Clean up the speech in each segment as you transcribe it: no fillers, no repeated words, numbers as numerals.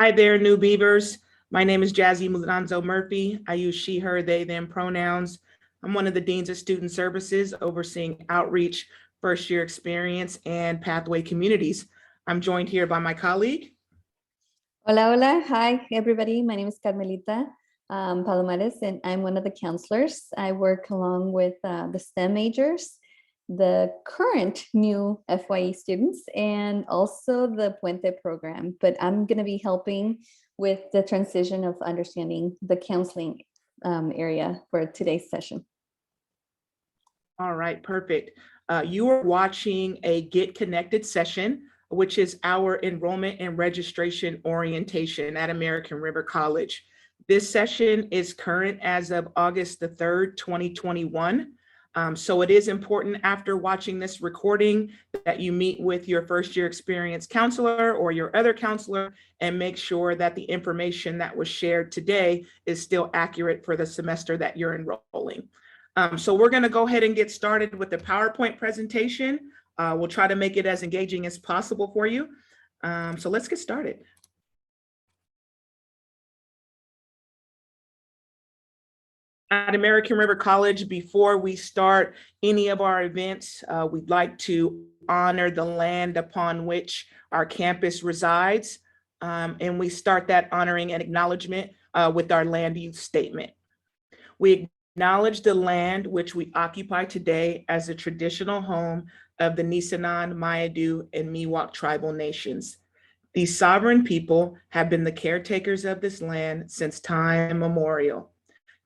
Hi there, new Beavers. My name is Jazzy Mulanzo Murphy. I use she, her, they, them pronouns. I'm one of the Deans of Student Services overseeing outreach, first year experience, and pathway communities. I'm joined here by my colleague. Hola, hola. Hi, everybody. My name is Carmelita Palomares, and I'm one of the counselors. I work along with the STEM majors, the current new FYE students, and also the Puente program. But I'm going to be helping with the transition of understanding the counseling area for today's session. All right, perfect. You are watching a Get Connected session, which is our enrollment and registration orientation at American River College. This session is current as of August the 3rd, 2021. So it is important after watching this recording that you meet with your first year experience counselor or your other counselor and make sure that the information that was shared today is still accurate for the semester that you're enrolling. So we're going to go ahead and get started with the PowerPoint presentation. We'll try to make it as engaging as possible for you. So let's get started. At American River College, before we start any of our events, we'd like to honor the land upon which our campus resides. And we start that honoring and acknowledgement with our land use statement. We acknowledge the land which we occupy today as a traditional home of the Nisenan, Maidu, and Miwok tribal nations. These sovereign people have been the caretakers of this land since time immemorial.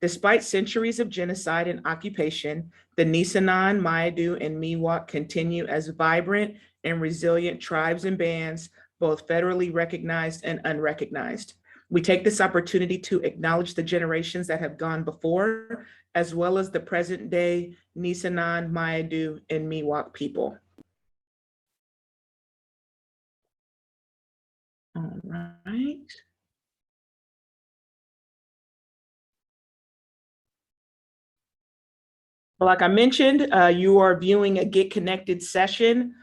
Despite centuries of genocide and occupation, the Nisenan, Maidu, and Miwok continue as vibrant and resilient tribes and bands, both federally recognized and unrecognized. We take this opportunity to acknowledge the generations that have gone before, as well as the present day Nisenan, Maidu, and Miwok people. All right. Like I mentioned, you are viewing a Get Connected session.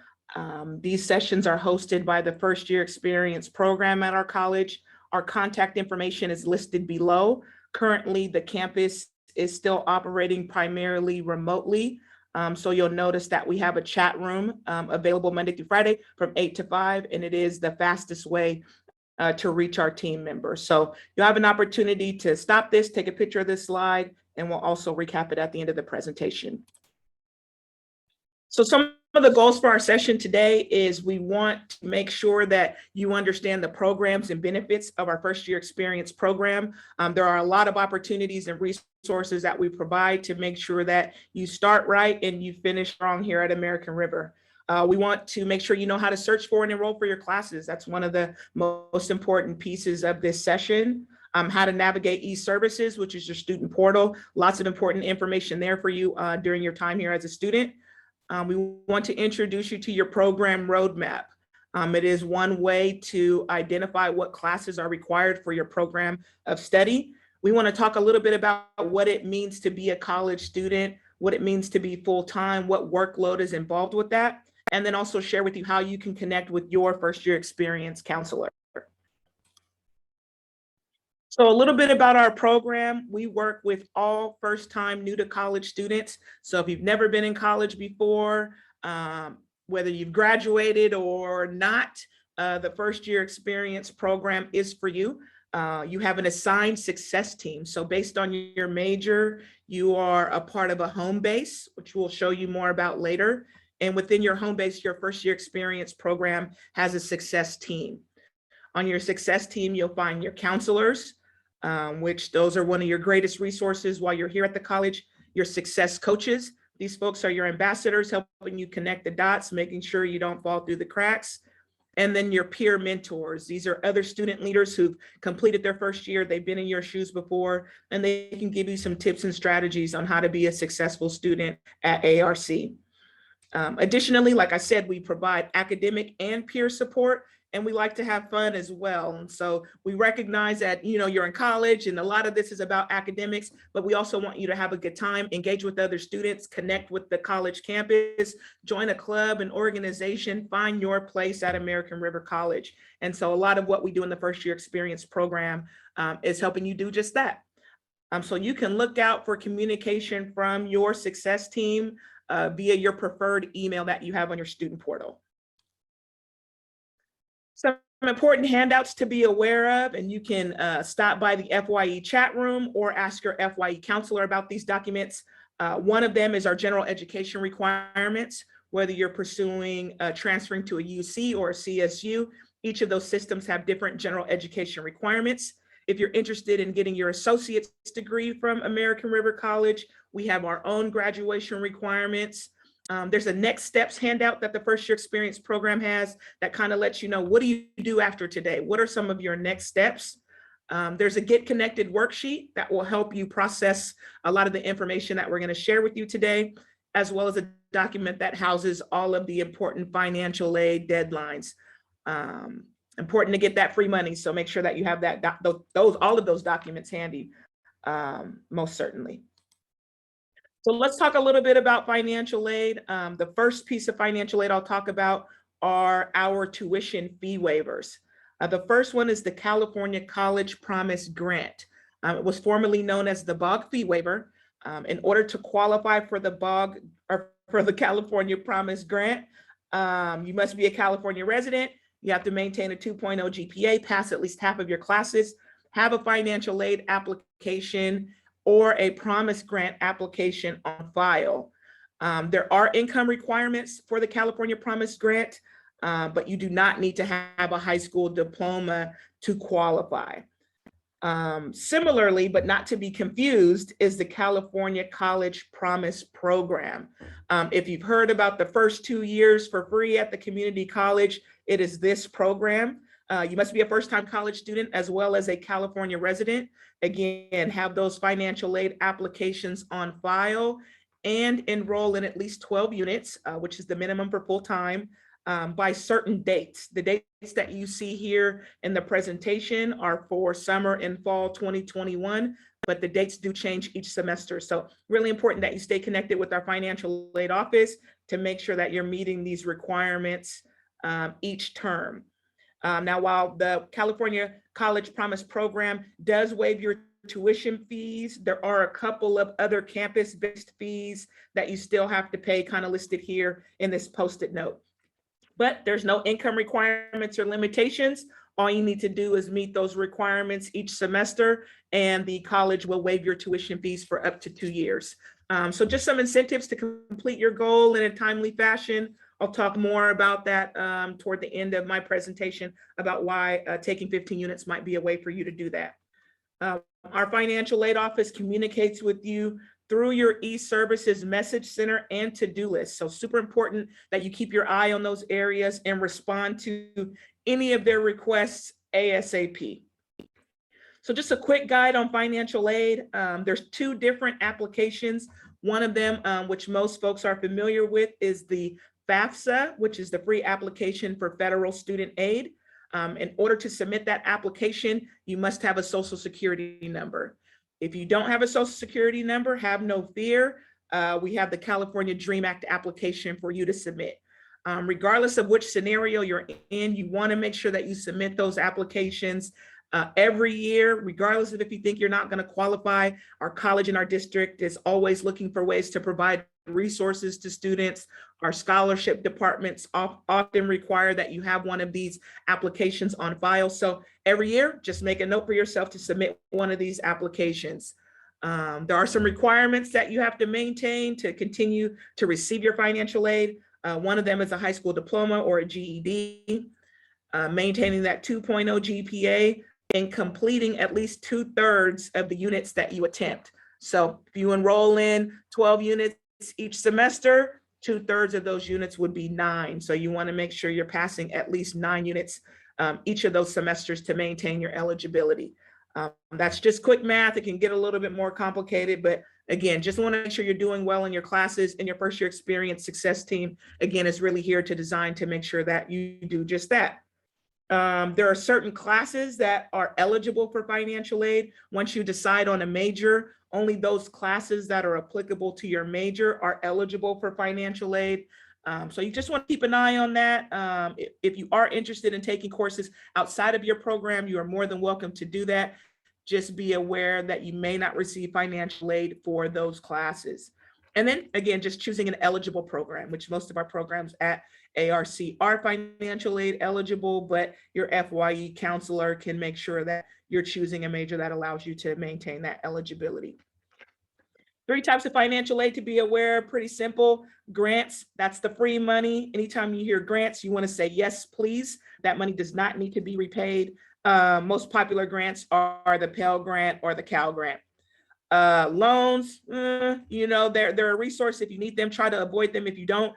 These sessions are hosted by the First Year Experience program at our college. Our contact information is listed below. Currently, the campus is still operating primarily remotely. So you'll notice that we have a chat room available Monday through Friday from 8 to 5, and it is the fastest way to reach our team members. So you'll have an opportunity to stop this, take a picture of this slide, and we'll also recap it at the end of the presentation. So some of the goals for our session today is we want to make sure that you understand the programs and benefits of our first year experience program. There are a lot of opportunities and resources that we provide to make sure that you start right and you finish strong here at American River. We want to make sure you know how to search for and enroll for your classes. That's one of the most important pieces of this session. How to navigate e-services, which is your student portal. Lots of important information there for you during your time here as a student. We want to introduce you to your program roadmap. It is one way to identify what classes are required for your program of study. We want to talk a little bit about what it means to be a college student, what it means to be full-time, what workload is involved with that, and then also share with you how you can connect with your first year experience counselor. So a little bit about our program. We work with all first-time new to college students. So if you've never been in college before, whether you've graduated or not, the first year experience program is for you. You have an assigned success team. So based on your major, you are a part of a home base, which we'll show you more about later. And within your home base, your first year experience program has a success team. On your success team, you'll find your counselors, which those are one of your greatest resources while you're here at the college. Your success coaches, these folks are your ambassadors, helping you connect the dots, making sure you don't fall through the cracks. And then your peer mentors, these are other student leaders who've completed their first year, they've been in your shoes before, and they can give you some tips and strategies on how to be a successful student at ARC. Additionally, like I said, we provide academic and peer support, and we like to have fun as well. And so we recognize that, you're in college and a lot of this is about academics, but we also want you to have a good time, engage with other students, connect with the college campus, join a club, an organization, find your place at American River College. And so a lot of what we do in the first year experience program is helping you do just that. So you can look out for communication from your success team via your preferred email that you have on your student portal. Some important handouts to be aware of, and you can stop by the FYE chat room or ask your FYE counselor about these documents. One of them is our general education requirements, whether you're pursuing transferring to a UC or a CSU. Each of those systems have different general education requirements. If you're interested in getting your associate's degree from American River College, we have our own graduation requirements. There's a next steps handout that the first year experience program has that kind of lets you know, what do you do after today? What are some of your next steps? There's a Get Connected worksheet that will help you process a lot of the information that we're going to share with you today, as well as a document that houses all of the important financial aid deadlines. Important to get that free money, so make sure that you have that all of those documents handy, most certainly. So let's talk a little bit about financial aid. The first piece of financial aid I'll talk about are our tuition fee waivers. The first one is the California College Promise Grant. It was formerly known as the BOG fee waiver. In order to qualify for the BOG or for the California Promise Grant, you must be a California resident. You have to maintain a 2.0 GPA, pass at least half of your classes, have a financial aid application or a Promise Grant application on file. There are income requirements for the California Promise Grant, but you do not need to have a high school diploma to qualify. Similarly, but not to be confused, is the California College Promise Program. If you've heard about the first 2 years for free at the community college, it is this program. You must be a first-time college student as well as a California resident. Again, have those financial aid applications on file and enroll in at least 12 units, which is the minimum for full-time, by certain dates. The dates that you see here in the presentation are for summer and fall 2021, but the dates do change each semester. So really important that you stay connected with our financial aid office to make sure that you're meeting these requirements each term. Now, while the California College Promise Program does waive your tuition fees, there are a couple of other campus-based fees that you still have to pay, kind of listed here in this post-it note. But there's no income requirements or limitations. All you need to do is meet those requirements each semester, and the college will waive your tuition fees for up to 2 years. So just some incentives to complete your goal in a timely fashion. I'll talk more about that toward the end of my presentation about why taking 15 units might be a way for you to do that. Our financial aid office communicates with you through your e-services message center and to-do list. So super important that you keep your eye on those areas and respond to any of their requests ASAP. So just a quick guide on financial aid. There's 2 different applications. One of them, which most folks are familiar with, is the FAFSA, which is the free application for federal student aid. In order to submit that application, you must have a Social Security number. If you don't have a Social Security number, have no fear. We have the California DREAM Act application for you to submit. Regardless of which scenario you're in, you want to make sure that you submit those applications every year, regardless of if you think you're not going to qualify. Our college and our district is always looking for ways to provide resources to students. Our scholarship departments often require that you have one of these applications on file. So every year, just make a note for yourself to submit one of these applications. There are some requirements that you have to maintain to continue to receive your financial aid. One of them is a high school diploma or a GED, maintaining that 2.0 GPA, and completing at least 2/3 of the units that you attempt. So if you enroll in 12 units each semester, 2/3 of those units would be 9. So you want to make sure you're passing at least 9 units each of those semesters to maintain your eligibility. That's just quick math. It can get a little bit more complicated, but Again, just want to make sure you're doing well in your classes, and your first year experience success team, again, is really here to design to make sure that you do just that. There are certain classes that are eligible for financial aid. Once you decide on a major, only those classes that are applicable to your major are eligible for financial aid. So you just want to keep an eye on that. If you are interested in taking courses outside of your program, you are more than welcome to do that. Just be aware that you may not receive financial aid for those classes. And then again, just choosing an eligible program, which most of our programs at ARC are financial aid eligible, but your FYE counselor can make sure that you're choosing a major that allows you to maintain that eligibility. 3 types of financial aid to be aware, pretty simple. Grants, that's the free money. Anytime you hear grants, you want to say, yes, please. That money does not need to be repaid. Most popular grants are the Pell Grant or the Cal Grant. Loans, they're a resource. If you need them, try to avoid them if you don't.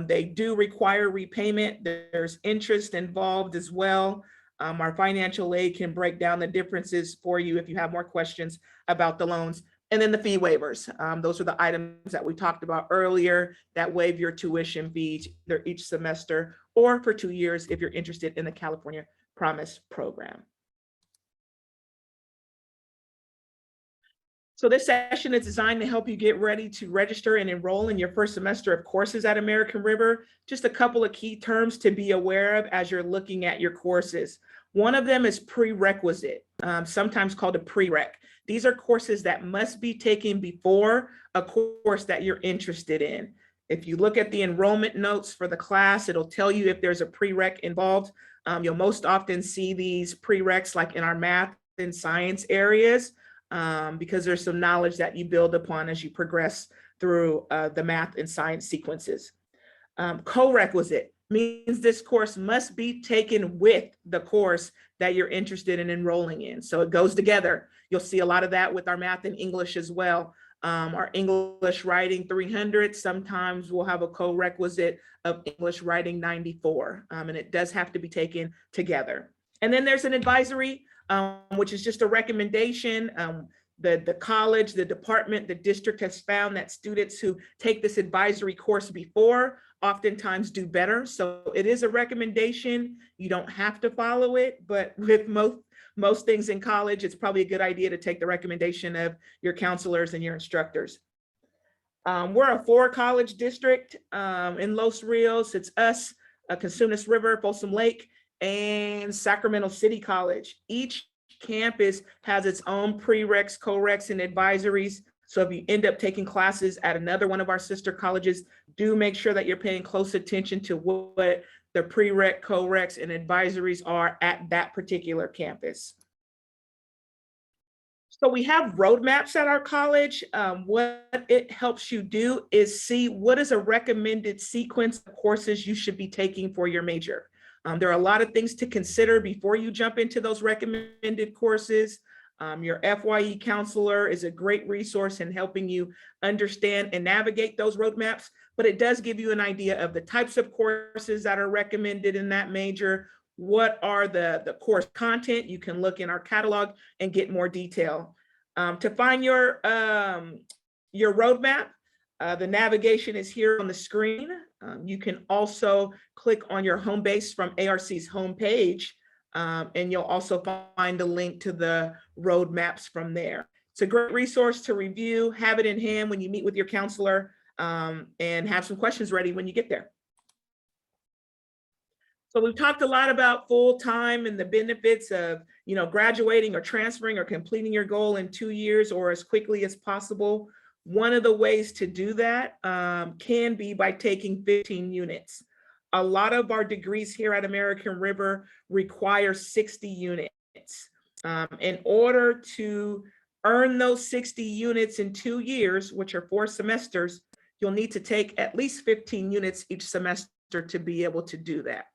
They do require repayment. There's interest involved as well. Our financial aid can break down the differences for you if you have more questions about the loans. And then the fee waivers. Those are the items that we talked about earlier that waive your tuition fees either each semester or for 2 years if you're interested in the California Promise program. So this session is designed to help you get ready to register and enroll in your first semester of courses at American River. Just a couple of key terms to be aware of as you're looking at your courses. One of them is prerequisite, sometimes called a prereq. These are courses that must be taken before a course that you're interested in. If you look at the enrollment notes for the class, it'll tell you if there's a prereq involved. You'll most often see these prereqs like in our math and science areas. Because there's some knowledge that you build upon as you progress through the math and science sequences. Co-requisite means this course must be taken with the course that you're interested in enrolling in. So it goes together. You'll see a lot of that with our math and English as well. Our English writing 300, sometimes we'll have a co-requisite of English writing 94, and it does have to be taken together. And then there's an advisory, which is just a recommendation. The college, the department, the district has found that students who take this advisory course before oftentimes do better. So it is a recommendation. You don't have to follow it, but with most things in college, it's probably a good idea to take the recommendation of your counselors and your instructors. We're a 4-college district in Los Rios. It's us, Cosumnes River, Folsom Lake, and Sacramento City College. Each campus has its own prereqs, co-reqs, and advisories. So if you end up taking classes at another one of our sister colleges, do make sure that you're paying close attention to what the prereq, co-reqs, and advisories are at that particular campus. So we have roadmaps at our college. What it helps you do is see what is a recommended sequence of courses you should be taking for your major. There are a lot of things to consider before you jump into those recommended courses. Your FYE counselor is a great resource in helping you understand and navigate those roadmaps, but it does give you an idea of the types of courses that are recommended in that major. What are the course content? You can look in our catalog and get more detail. To find your roadmap, the navigation is here on the screen. You can also click on your home base from ARC's homepage, and you'll also find a link to the roadmaps from there. It's a great resource to review, have it in hand when you meet with your counselor, and have some questions ready when you get there. So we've talked a lot about full-time and the benefits of, graduating or transferring or completing your goal in 2 years or as quickly as possible. One of the ways to do that can be by taking 15 units. A lot of our degrees here at American River require 60 units. In order to earn those 60 units in 2 years, which are 4 semesters, you'll need to take at least 15 units each semester to be able to do that.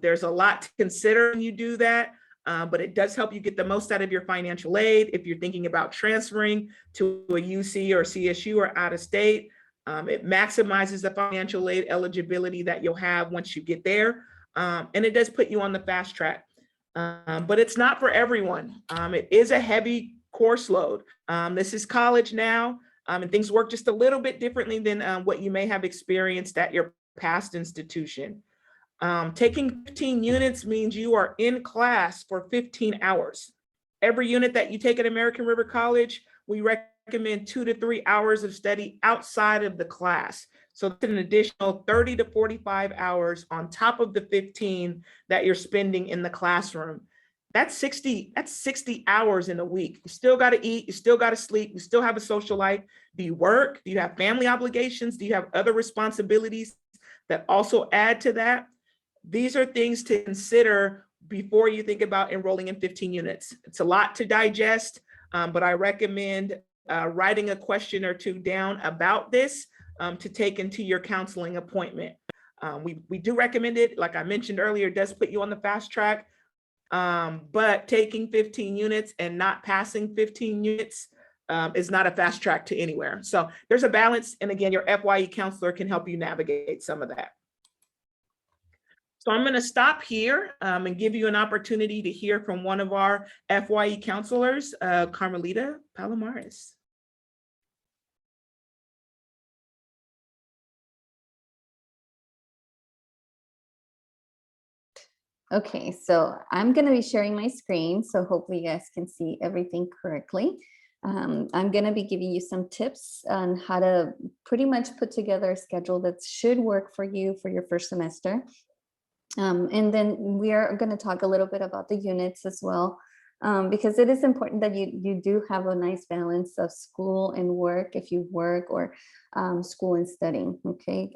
There's a lot to consider when you do that, but it does help you get the most out of your financial aid. If you're thinking about transferring to a UC or CSU or out of state, it maximizes the financial aid eligibility that you'll have once you get there. And it does put you on the fast track, but it's not for everyone. It is a heavy course load. This is college now, and things work just a little bit differently than what you may have experienced at your past institution. Taking 15 units means you are in class for 15 hours. Every unit that you take at American River College, we recommend 2 to 3 hours of study outside of the class. So that's an additional 30 to 45 hours on top of the 15 that you're spending in the classroom. That's 60 hours in a week. You still got to eat, you still got to sleep, you still have a social life. Do you work? Do you have family obligations? Do you have other responsibilities that also add to that? These are things to consider before you think about enrolling in 15 units. It's a lot to digest, but I recommend writing a question or two down about this to take into your counseling appointment. We do recommend it. Like I mentioned earlier, it does put you on the fast track, but taking 15 units and not passing 15 units is not a fast track to anywhere. So there's a balance. And again, your FYE counselor can help you navigate some of that. So I'm going to stop here and give you an opportunity to hear from one of our FYE counselors, Carmelita Palomares. Okay, so I'm going to be sharing my screen, so hopefully you guys can see everything correctly. I'm going to be giving you some tips on how to pretty much put together a schedule that should work for you for your first semester. And then we are going to talk a little bit about the units as well, because it is important that you do have a nice balance of school and work if you work, or school and studying. Okay.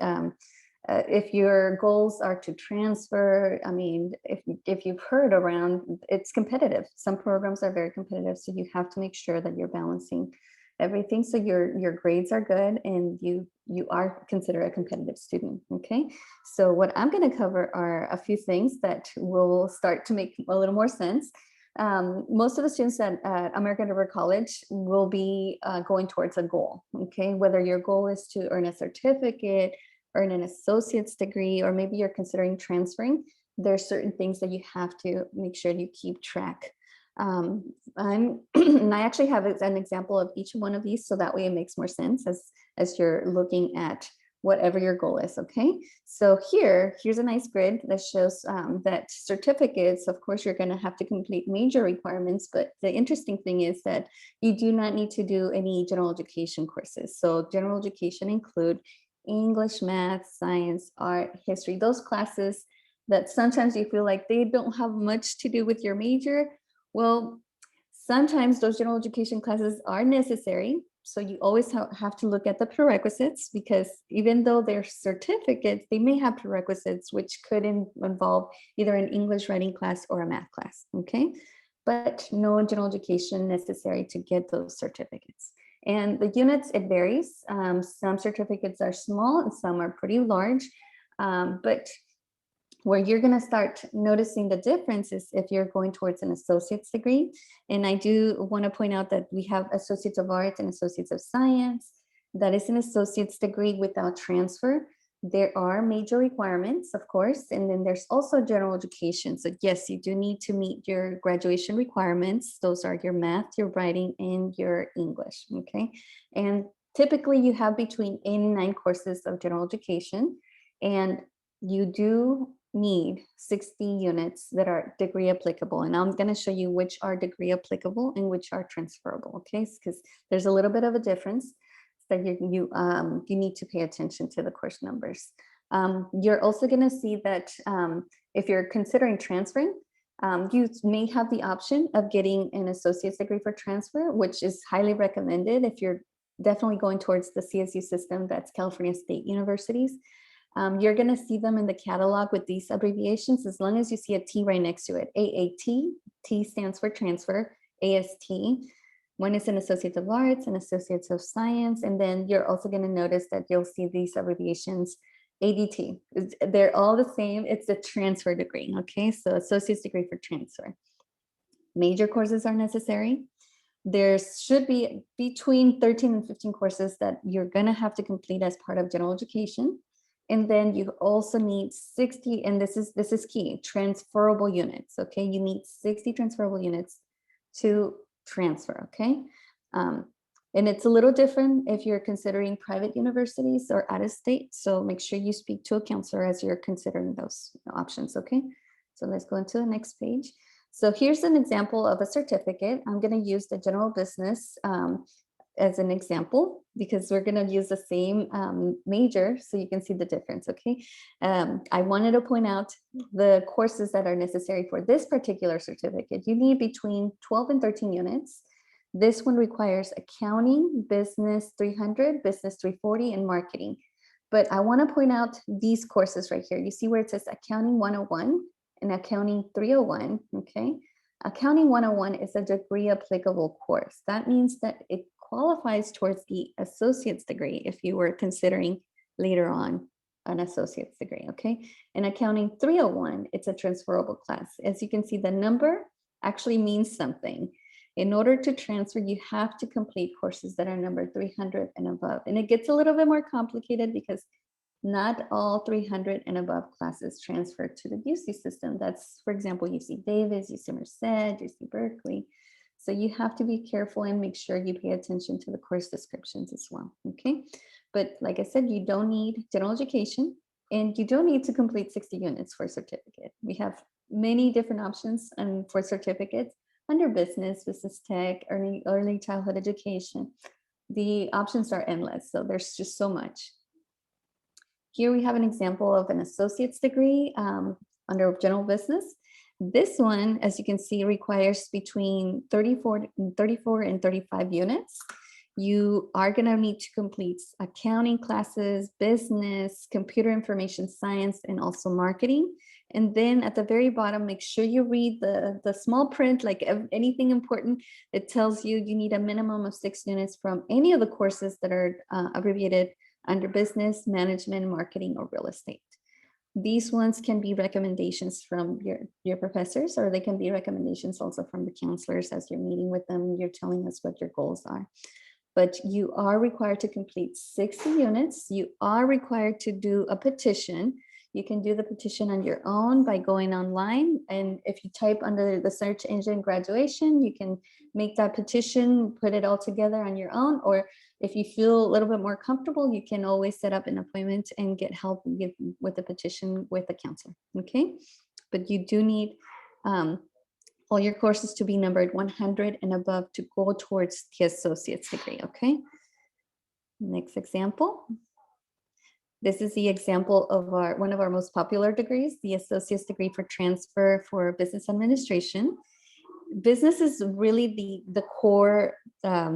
If your goals are to transfer, I mean, if you've heard around, it's competitive. Some programs are very competitive, so you have to make sure that you're balancing everything so your grades are good and you are considered a competitive student. Okay, so what I'm going to cover are a few things that will start to make a little more sense. Most of the students at American River College will be going towards a goal. Okay, whether your goal is to earn a certificate, earn an associate's degree, or maybe you're considering transferring, there's certain things that you have to make sure you keep track. And I actually have an example of each one of these, so that way it makes more sense as you're looking at whatever your goal is. Okay, so here's a nice grid that shows that certificates, of course, you're going to have to complete major requirements, but the interesting thing is that you do not need to do any general education courses. So general education include English, math, science, art, history, those classes that sometimes you feel like they don't have much to do with your major. Well, sometimes those general education classes are necessary. So you always have to look at the prerequisites, because even though they're certificates, they may have prerequisites, which could involve either an English writing class or a math class. Okay, but no general education necessary to get those certificates. And the units, it varies. Some certificates are small and some are pretty large, but where you're going to start noticing the difference is if you're going towards an associate's degree. And I do want to point out that we have Associates of Arts and Associates of Science. That is an associate's degree without transfer. There are major requirements, of course, and then there's also general education. So yes, you do need to meet your graduation requirements. Those are your math, your writing, and your English, okay? And typically you have between 8 and 9 courses of general education, and you do need 60 units that are degree applicable. And I'm going to show you which are degree applicable and which are transferable, okay? Because there's a little bit of a difference that you need to pay attention to the course numbers. You're also going to see that if you're considering transferring, you may have the option of getting an associate's degree for transfer, which is highly recommended if you're definitely going towards the CSU system, that's California State Universities. You're going to see them in the catalog with these abbreviations, as long as you see a T right next to it. AAT, T stands for transfer, AST. One is an Associate of Arts and Associates of Science. And then you're also going to notice that you'll see these abbreviations, ADT. They're all the same. It's a transfer degree. Okay, so associate's degree for transfer. Major courses are necessary. There should be between 13 and 15 courses that you're going to have to complete as part of general education. And then you also need 60, and this is key, transferable units. Okay, you need 60 transferable units to transfer, okay? And it's a little different if you're considering private universities or out of state. So make sure you speak to a counselor as you're considering those options, okay? So let's go into the next page. So here's an example of a certificate. I'm going to use the general business as an example because we're going to use the same major so you can see the difference, okay? I wanted to point out the courses that are necessary for this particular certificate. You need between 12 and 13 units. This one requires accounting, business 300, business 340, and marketing. But I want to point out these courses right here. You see where it says accounting 101 and accounting 301, okay? Accounting 101 is a degree applicable course. That means that it qualifies towards the associate's degree if you were considering later on an associate's degree, okay? And accounting 301, it's a transferable class. As you can see, the number actually means something. In order to transfer, you have to complete courses that are numbered 300 and above. And it gets a little bit more complicated because not all 300 and above classes transfer to the UC system. That's, for example, UC Davis, UC Merced, UC Berkeley. So you have to be careful and make sure you pay attention to the course descriptions as well, okay? But like I said, you don't need general education and you don't need to complete 60 units for a certificate. We have many different options for certificates under business, business tech, early childhood education. The options are endless, so there's just so much. Here we have an example of an associate's degree under general business. This one, as you can see, requires between 34 and 35 units. You are going to need to complete accounting classes, business, computer information science, and also marketing. And then at the very bottom, make sure you read the small print, like anything important. It tells you you need a minimum of 6 units from any of the courses that are abbreviated under business, management, marketing, or real estate. These ones can be recommendations from your professors, or they can be recommendations also from the counselors as you're meeting with them. You're telling us what your goals are. But you are required to complete 60 units. You are required to do a petition. You can do the petition on your own by going online. And if you type under the search engine graduation, you can make that petition, put it all together on your own. Or if you feel a little bit more comfortable, you can always set up an appointment and get help with the petition with the counselor, okay? But you do need all your courses to be numbered 100 and above to go towards the associate's degree, okay? Next example. This is the example of one of our most popular degrees, the associate's degree for transfer for business administration. Business is really the core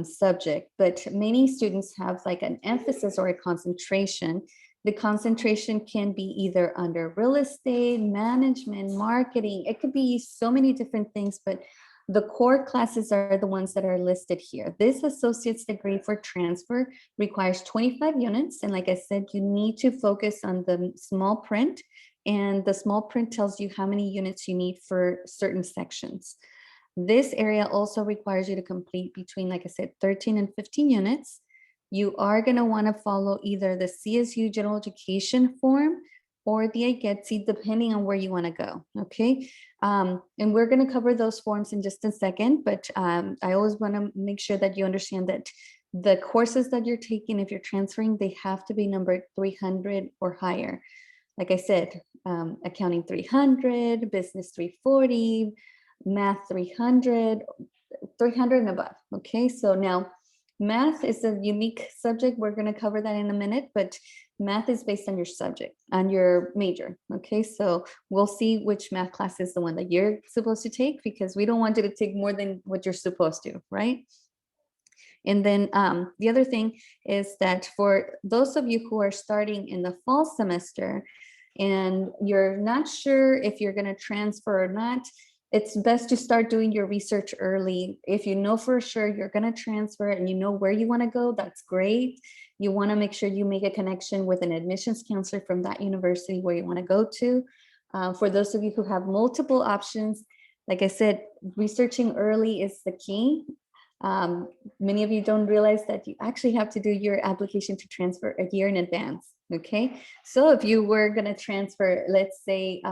subject, but many students have like an emphasis or a concentration. The concentration can be either under real estate, management, marketing. It could be so many different things, but the core classes are the ones that are listed here. This associate's degree for transfer requires 25 units. And like I said, you need to focus on the small print, and the small print tells you how many units you need for certain sections. This area also requires you to complete between, like I said, 13 and 15 units. You are going to want to follow either the CSU general education form or the IGETSI, depending on where you want to go, okay? And we're going to cover those forms in just a second, but I always want to make sure that you understand that the courses that you're taking, if you're transferring, they have to be numbered 300 or higher. Like I said, accounting 300, business 340, math 300, 300 and above, okay? So now, math is a unique subject. We're going to cover that in a minute, but math is based on your subject, on your major. Okay, so we'll see which math class is the one that you're supposed to take, because we don't want you to take more than what you're supposed to, right? And then the other thing is that for those of you who are starting in the fall semester and you're not sure if you're going to transfer or not, it's best to start doing your research early. If you know for sure you're going to transfer and you know where you want to go, that's great. You want to make sure you make a connection with an admissions counselor from that university where you want to go to. For those of you who have multiple options, like I said, researching early is the key. Many of you don't realize that you actually have to do your application to transfer a year in advance. Okay, so if you were going to transfer, let's say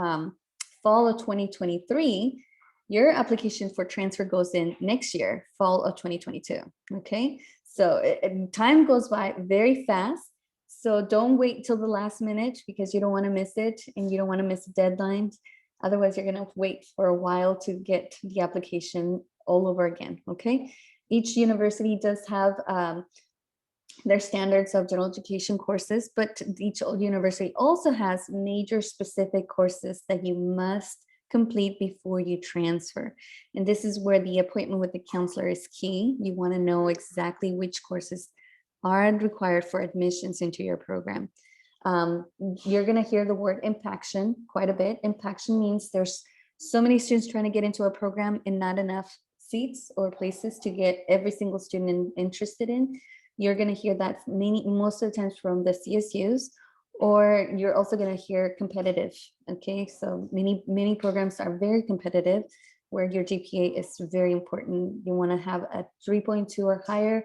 fall of 2023, Your application for transfer goes in next year, fall of 2022. Okay, so time goes by very fast. So don't wait till the last minute because you don't want to miss it and you don't want to miss deadlines. Otherwise, you're going to wait for a while to get the application all over again. Okay, each university does have their standards of general education courses, but each university also has major specific courses that you must complete before you transfer. And this is where the appointment with the counselor is key. You want to know exactly which courses are required for admissions into your program. You're going to hear the word impaction quite a bit. Impaction means there's so many students trying to get into a program and not enough seats or places to get every single student interested in. You're going to hear that most of the times from the CSUs, or you're also going to hear competitive. Okay, so many programs are very competitive, where your GPA is very important. You want to have a 3.2 or higher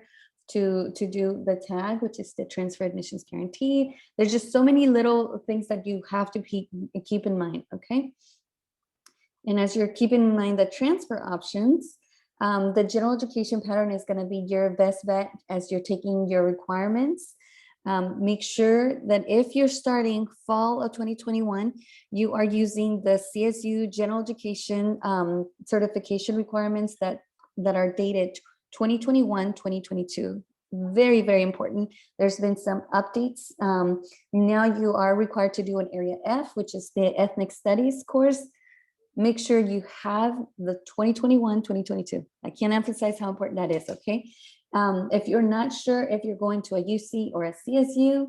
to do the tag, which is the transfer admissions guarantee. There's just so many little things that you have to keep in mind. Okay, and as you're keeping in mind the transfer options, the general education pattern is going to be your best bet as you're taking your requirements. Make sure that if you're starting fall of 2021, you are using the CSU general education certification requirements that are dated 2021, 2022. Very, very important. There's been some updates. Now you are required to do an Area F, which is the ethnic studies course. Make sure you have the 2021, 2022. I can't emphasize how important that is, okay? If you're not sure if you're going to a UC or a CSU,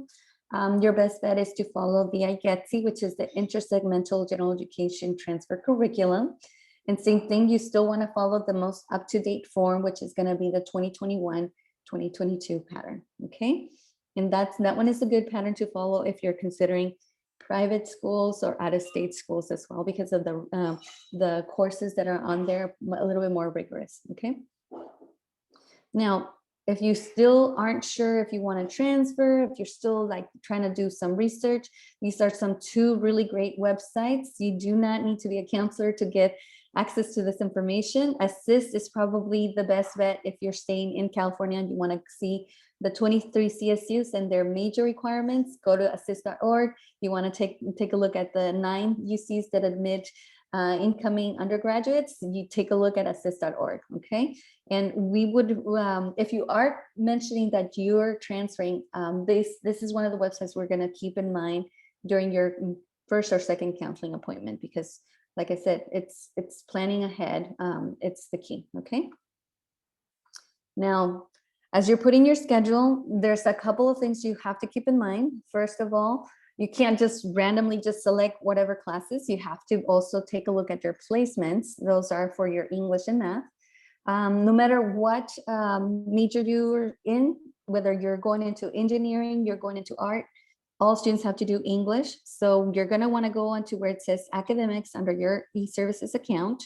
your best bet is to follow the IGETC, which is the Intersegmental General Education Transfer Curriculum. And same thing, you still want to follow the most up-to-date form, which is going to be the 2021, 2022 pattern, okay? And that one is a good pattern to follow if you're considering private schools or out-of-state schools as well, because of the courses that are on there a little bit more rigorous. Okay. Now, if you still aren't sure if you want to transfer, if you're still like trying to do some research, these are two really great websites. You do not need to be a counselor to get access to this information. Assist is probably the best bet if you're staying in California and you want to see the 23 CSUs and their major requirements. Go to assist.org. You want to take a look at the 9 UCs that admit incoming undergraduates. You take a look at assist.org, okay? And we would, if you are mentioning that you're transferring, this is one of the websites we're going to keep in mind during your first or second counseling appointment, because like I said, it's planning ahead. It's the key, okay? Now, as you're putting your schedule, there's a couple of things you have to keep in mind. First of all, you can't just randomly just select whatever classes. You have to also take a look at your placements. Those are for your English and math. No matter what major you're in, whether you're going into engineering, you're going into art, all students have to do English. So you're going to want to go onto where it says academics under your e-services account.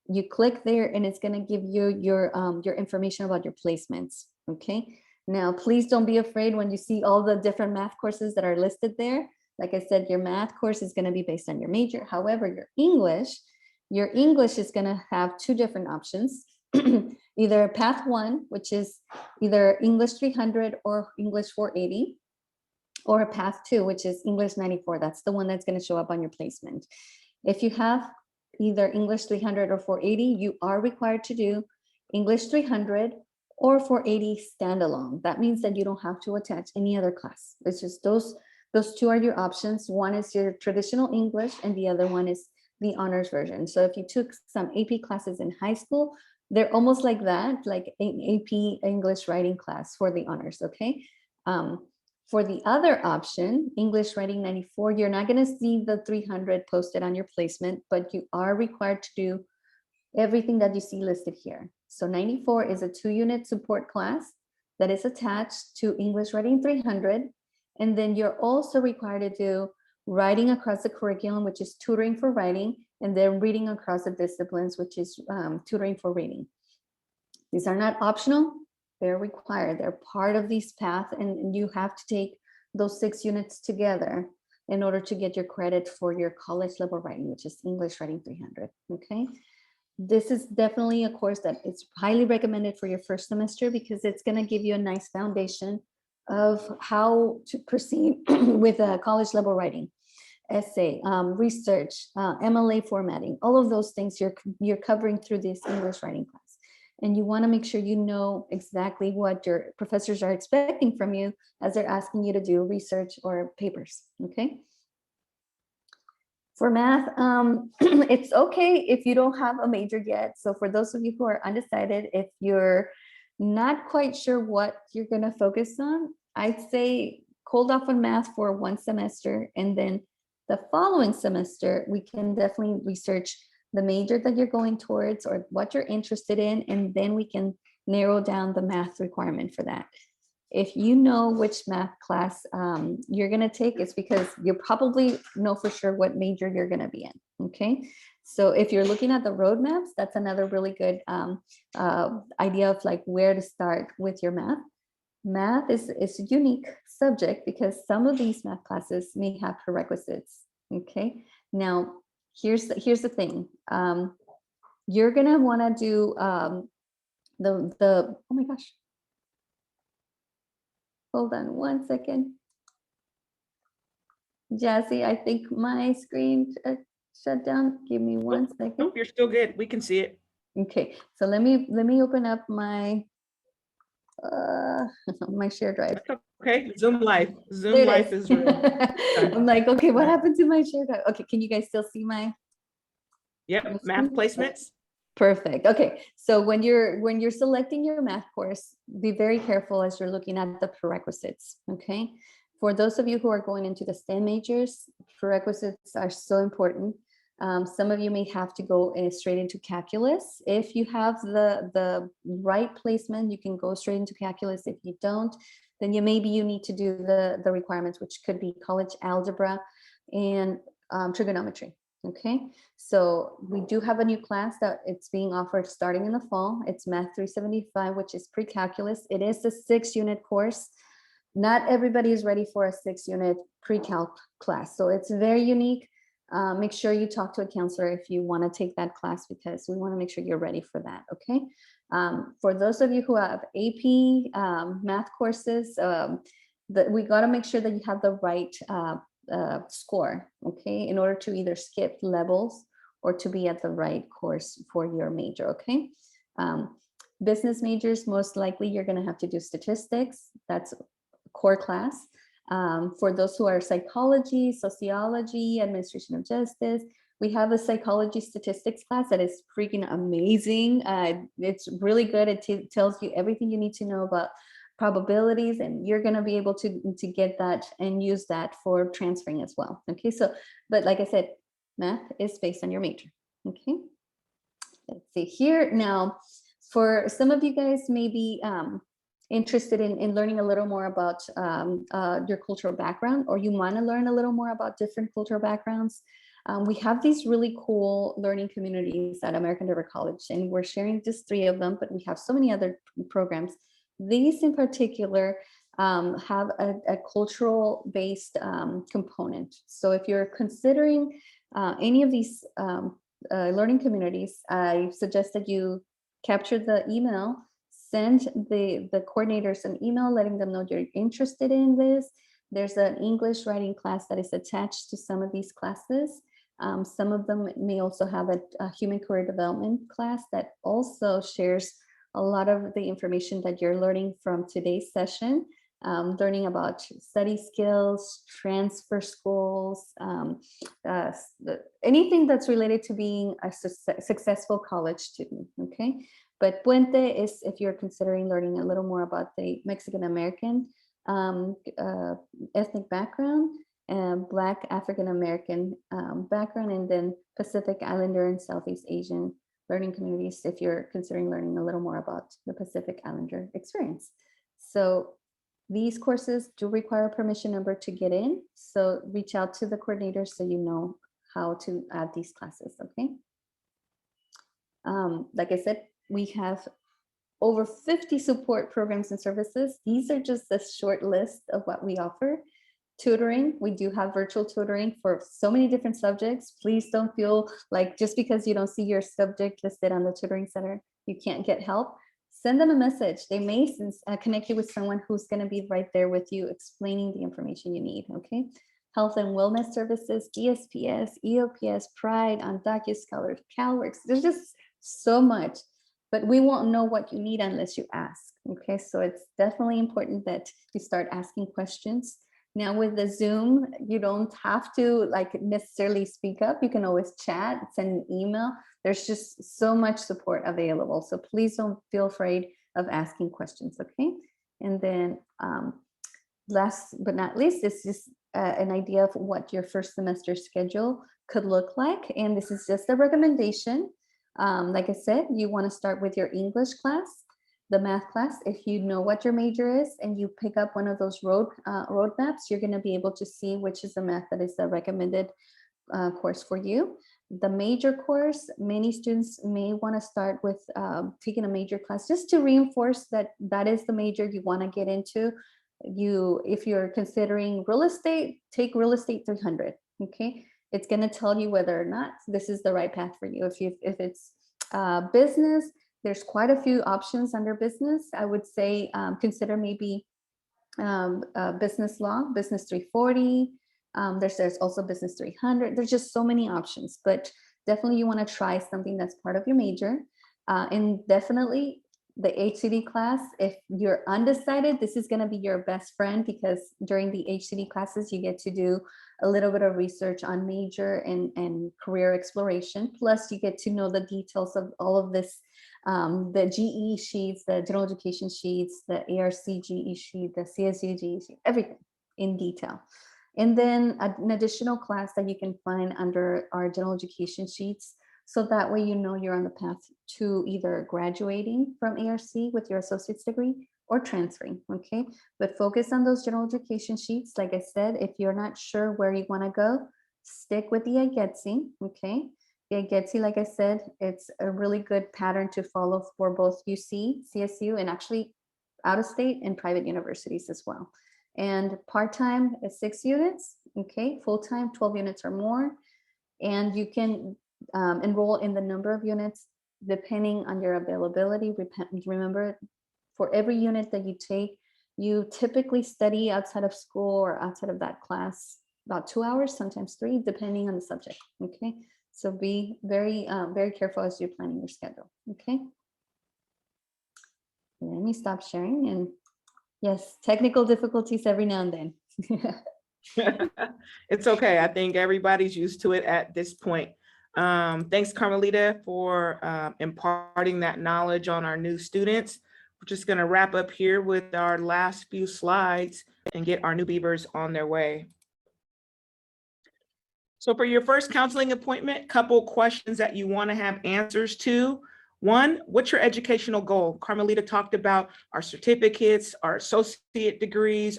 You click there and it's going to give you your information about your placements. Okay. Now, please don't be afraid when you see all the different math courses that are listed there. Like I said, your math course is going to be based on your major. However, your English is going to have 2 different options. Either path 1, which is either English 300 or English 480, or path 2, which is English 94. That's the one that's going to show up on your placement. If you have either English 300 or 480, you are required to do English 300 or 480 standalone. That means that you don't have to attach any other class. It's just those 2 are your options. One is your traditional English and the other one is the honors version. So if you took some AP classes in high school, they're almost like that, like an AP English writing class for the honors, okay? For the other option, English Writing 94, you're not going to see the 300 posted on your placement, but you are required to do everything that you see listed here. So 94 is a 2-unit support class that is attached to English Writing 300. And then you're also required to do writing across the curriculum, which is tutoring for writing, and then reading across the disciplines, which is tutoring for reading. These are not optional. They're required. They're part of these paths, and you have to take those 6 units together in order to get your credit for your college level writing, which is English Writing 300. Okay. This is definitely a course that is highly recommended for your first semester because it's going to give you a nice foundation of how to proceed with college level writing, essay, research, MLA formatting, all of those things you're covering through this English writing class. And you want to make sure you know exactly what your professors are expecting from you as they're asking you to do research or papers, okay? For math, it's okay if you don't have a major yet. So for those of you who are undecided, if you're not quite sure what you're going to focus on, I'd say hold off on math for one semester, and then the following semester, we can definitely research the major that you're going towards or what you're interested in, and then we can narrow down the math requirement for that. If you know which math class you're going to take, it's because you probably know for sure what major you're going to be in. Okay. So if you're looking at the roadmaps, that's another really good idea of like where to start with your math. Math is a unique subject because some of these math classes may have prerequisites. Okay. Now, here's the thing. You're going to want to do oh my gosh. Hold on one second. Jassy, I think my screen shut down. Give me one second. Nope, you're still good. We can see it. Okay, so let me open up my my share drive. That's okay. Zoom life. Zoom life is real. I'm like, okay, what happened to my share drive? Okay, can you guys still see my? Yep, math placements. Perfect. Okay, so when you're selecting your math course, be very careful as you're looking at the prerequisites. Okay, for those of you who are going into the STEM majors, prerequisites are so important. Some of you may have to go straight into calculus. If you have the right placement, you can go straight into calculus. If you don't, then maybe you need to do the requirements, which could be college algebra and trigonometry. Okay, so we do have a new class that it's being offered starting in the fall. It's Math 375, which is pre-calculus. It is a 6-unit course. Not everybody is ready for a 6-unit pre-calc class, so it's very unique. Make sure you talk to a counselor if you want to take that class because we want to make sure you're ready for that. Okay, for those of you who have AP math courses, we got to make sure that you have the right score, okay, in order to either skip levels or to be at the right course for your major. Okay, business majors, most likely you're going to have to do statistics. That's a core class. For those who are psychology, sociology, administration of justice, we have a psychology statistics class that is freaking amazing. It's really good. It tells you everything you need to know about probabilities, and you're going to be able to get that and use that for transferring as well. Okay, so, but like I said, math is based on your major. Okay, let's see here. Now, for some of you guys may be interested in learning a little more about your cultural background, or you want to learn a little more about different cultural backgrounds. We have these really cool learning communities at American River College, and we're sharing just 3 of them, but we have so many other programs. These in particular have a cultural based component. So if you're considering any of these learning communities, I suggest that you capture the email, send the coordinators an email letting them know you're interested in this. There's an English writing class that is attached to some of these classes. Some of them may also have a human career development class that also shares a lot of the information that you're learning from today's session, learning about study skills, transfer schools, anything that's related to being a successful college student, okay? But Puente is if you're considering learning a little more about the Mexican-American ethnic background, and Black African-American background, and then Pacific Islander and Southeast Asian learning communities if you're considering learning a little more about the Pacific Islander experience. So these courses do require a permission number to get in. So reach out to the coordinator so you know how to add these classes, okay? Like I said, we have over 50 support programs and services. These are just a short list of what we offer. tutoring. We do have virtual tutoring for so many different subjects. Please don't feel like just because you don't see your subject listed on the tutoring center, you can't get help. Send them a message. They may connect you with someone who's going to be right there with you, explaining the information you need. Okay. Health and wellness services, ESPS, EOPS, Pride, Undocu-Scholar, CalWorks. There's just so much, but we won't know what you need unless you ask. Okay, so it's definitely important that you start asking questions. Now with the Zoom, you don't have to like necessarily speak up. You can always chat, send an email. There's just so much support available. So please don't feel afraid of asking questions, okay? And then last but not least, this is an idea of what your first semester schedule could look like. And this is just a recommendation. Like I said, you want to start with your English class, the math class. If you know what your major is and you pick up one of those roadmaps, you're going to be able to see which is the math that is the recommended course for you. The major course, many students may want to start with taking a major class just to reinforce that that is the major you want to get into. If you're considering real estate, take real estate 300. Okay, it's going to tell you whether or not this is the right path for you. If it's business, there's quite a few options under business. I would say consider maybe business law, business 340. There's also business 300. There's just so many options, but definitely you want to try something that's part of your major. And definitely the HCD class, if you're undecided, this is going to be your best friend, because during the HCD classes, you get to do a little bit of research on major and career exploration. Plus you get to know the details of all of this, the GE sheets, the general education sheets, the ARC GE sheet, the CSU GE sheet, everything in detail. And then an additional class that you can find under our general education sheets. So that way, you know, you're on the path to either graduating from ARC with your associate's degree or transferring, okay? But focus on those general education sheets. Like I said, if you're not sure where you wanna go, stick with the IGETC, okay? The IGETC, like I said, it's a really good pattern to follow for both UC, CSU, and actually out of state and private universities as well. And part-time is 6 units, okay? Full-time, 12 units or more. And you can enroll in the number of units depending on your availability. Remember, for every unit that you take, you typically study outside of school or outside of that class about 2 hours, sometimes 3, depending on the subject, okay? So be very, very careful as you're planning your schedule, okay? Let me stop sharing. And yes, technical difficulties every now and then. It's okay. I think everybody's used to it at this point. Thanks, Carmelita, for imparting that knowledge on our new students. We're just going to wrap up here with our last few slides and get our new Beavers on their way. So for your first counseling appointment, couple questions that you want to have answers to. One, what's your educational goal? Carmelita talked about our certificates, our associate degrees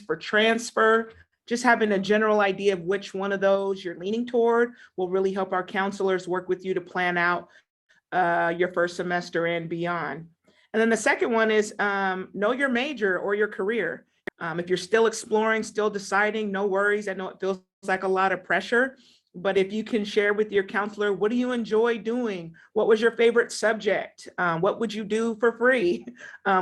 for transfer. Just having a general idea of which one of those you're leaning toward will really help our counselors work with you to plan out your first semester and beyond. And then the second one is know your major or your career. If you're still exploring, still deciding, no worries. I know it feels like a lot of pressure, but if you can share with your counselor, what do you enjoy doing? What was your favorite subject? What would you do for free?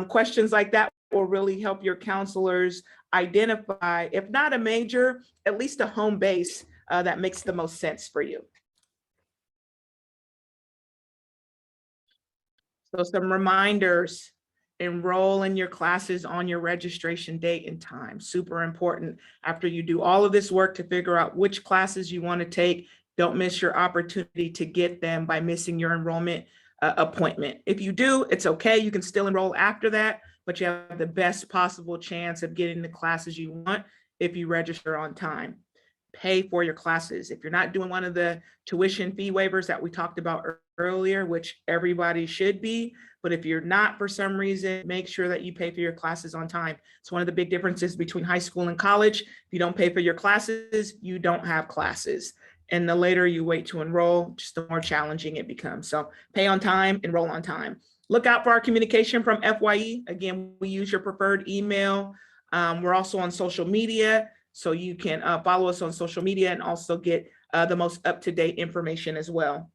Questions like that will really help your counselors identify, if not a major, at least a home base that makes the most sense for you. So some reminders: enroll in your classes on your registration date and time. Super important. After you do all of this work to figure out which classes you want to take, don't miss your opportunity to get them by missing your enrollment appointment. If you do, it's okay. You can still enroll after that, but you have the best possible chance of getting the classes you want if you register on time. Pay for your classes. If you're not doing one of the tuition fee waivers that we talked about earlier, which everybody should be, but if you're not for some reason, make sure that you pay for your classes on time. It's one of the big differences between high school and college. If you don't pay for your classes, you don't have classes. And the later you wait to enroll, just the more challenging it becomes. So pay on time, enroll on time. Look out for our communication from FYE. Again, we use your preferred email We're also on social media, so you can follow us on social media and also get the most up-to-date information as well.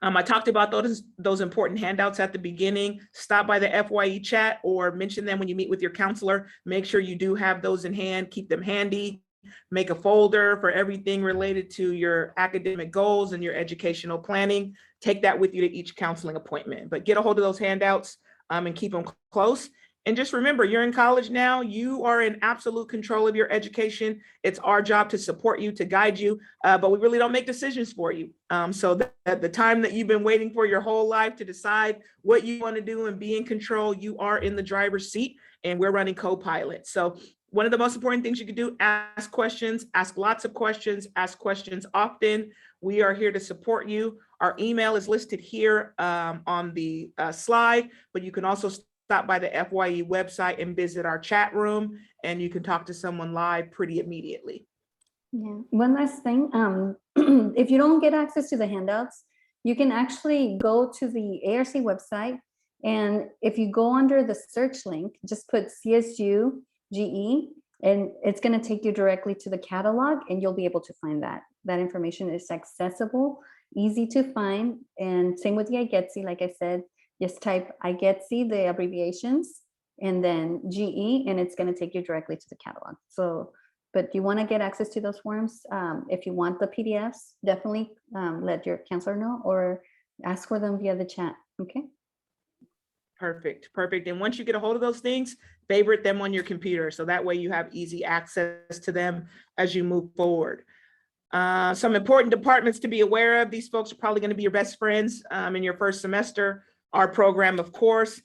I talked about those important handouts at the beginning. Stop by the FYE chat or mention them when you meet with your counselor. Make sure you do have those in hand, keep them handy. Make a folder for everything related to your academic goals and your educational planning. Take that with you to each counseling appointment, but get a hold of those handouts and keep them close. And just remember, you're in college now. You are in absolute control of your education. It's our job to support you, to guide you, but we really don't make decisions for you. So that the time that you've been waiting for your whole life to decide what you want to do and be in control, you are in the driver's seat, and we're running co-pilot. So one of the most important things you can do, ask questions, ask lots of questions, ask questions often. We are here to support you. Our email is listed here on the slide, but you can also stop by the FYE website and visit our chat room, and you can talk to someone live pretty immediately. Yeah, one last thing. If you don't get access to the handouts, you can actually go to the ARC website, and if you go under the search link, just put CSU GE, and it's going to take you directly to the catalog, and you'll be able to find that. That information is accessible, easy to find, and same with the IGETC. Like I said, just type IGETC, the abbreviations, and then GE, and it's going to take you directly to the catalog. So, but you want to get access to those forms. If you want the PDFs, definitely let your counselor know or ask for them via the chat. Okay. Perfect. And once you get a hold of those things, favorite them on your computer, so that way you have easy access to them as you move forward. Some important departments to be aware of. These folks are probably going to be your best friends in your first semester. Our program, of course,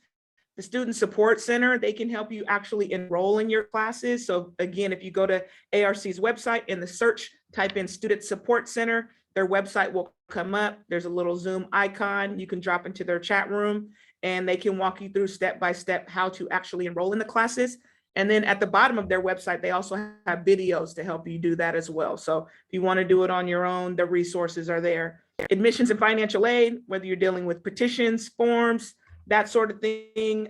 the Student Support Center, they can help you actually enroll in your classes. So again, if you go to ARC's website, in the search, type in Student Support Center, their website will come up. There's a little Zoom icon. You can drop into their chat room, and they can walk you through step-by-step how to actually enroll in the classes. And then at the bottom of their website, they also have videos to help you do that as well. So if you want to do it on your own, the resources are there. Admissions and financial aid, whether you're dealing with petitions, forms, that sort of thing,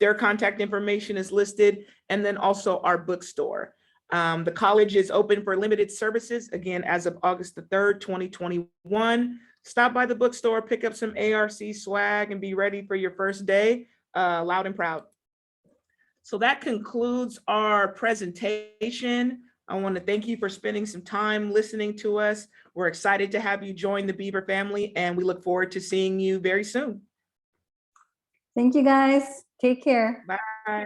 their contact information is listed. And then also our bookstore. The college is open for limited services, again, as of August the 3rd, 2021. Stop by the bookstore, pick up some ARC swag, and be ready for your first day, loud and proud. So that concludes our presentation. I want to thank you for spending some time listening to us. We're excited to have you join the Beaver family, and we look forward to seeing you very soon. Thank you, guys. Take care. Bye.